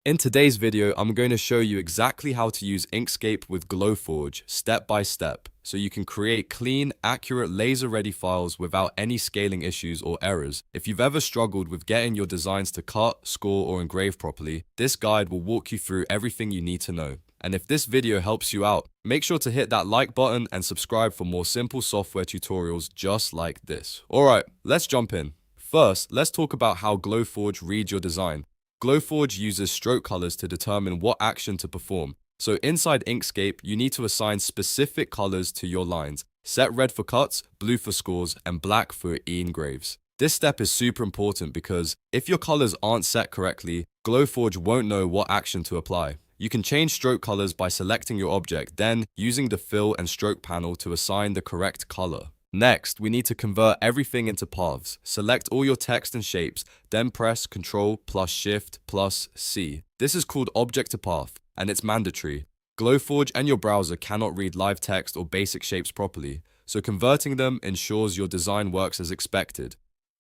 In today's video, I'm going to show you exactly how to use Inkscape with Glowforge step by step, so you can create clean, accurate, laser-ready files without any scaling issues or errors. If you've ever struggled with getting your designs to cut, score, or engrave properly, this guide will walk you through everything you need to know. And if this video helps you out, make sure to hit that like button and subscribe for more simple software tutorials just like this. Alright, let's jump in. First, let's talk about how Glowforge reads your design. Glowforge uses stroke colors to determine what action to perform. So inside Inkscape, you need to assign specific colors to your lines. Set red for cuts, blue for scores, and black for engraves. This step is super important because if your colors aren't set correctly, Glowforge won't know what action to apply. You can change stroke colors by selecting your object, then using the fill and stroke panel to assign the correct color. Next, we need to convert everything into paths. Select all your text and shapes, then press Ctrl plus Shift plus C. This is called Object to Path, and it's mandatory. Glowforge and your browser cannot read live text or basic shapes properly, so converting them ensures your design works as expected.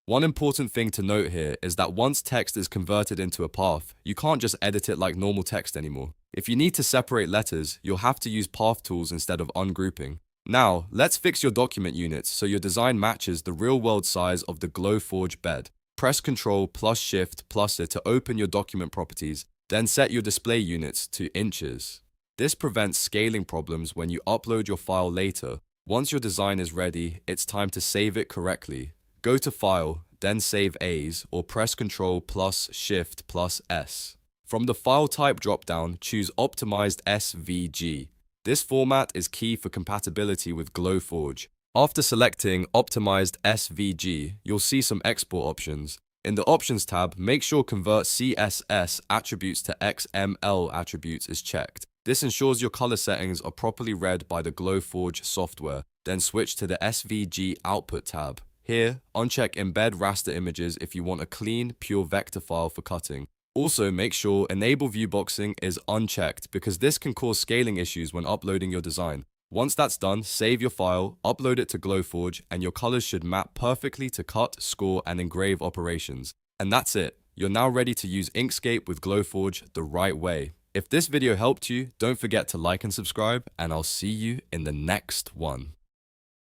One important thing to note here is that once text is converted into a path, you can't just edit it like normal text anymore. If you need to separate letters, you'll have to use path tools instead of ungrouping. Now, let's fix your document units so your design matches the real-world size of the Glowforge bed. Press Ctrl plus Shift plus it to open your document properties, then set your display units to inches. This prevents scaling problems when you upload your file later. Once your design is ready, it's time to save it correctly. Go to File, then Save As, or press Ctrl plus Shift plus S. From the File Type dropdown, choose Optimized SVG. This format is key for compatibility with Glowforge. After selecting Optimized SVG, you'll see some export options. In the Options tab, make sure Convert CSS attributes to XML attributes is checked. This ensures your color settings are properly read by the Glowforge software. Then switch to the SVG Output tab. Here, uncheck Embed Raster Images if you want a clean, pure vector file for cutting. Also, make sure Enable Viewboxing is unchecked because this can cause scaling issues when uploading your design. Once that's done, save your file, upload it to Glowforge, and your colors should map perfectly to cut, score, and engrave operations. And that's it. You're now ready to use Inkscape with Glowforge the right way. If this video helped you, don't forget to like and subscribe, and I'll see you in the next one.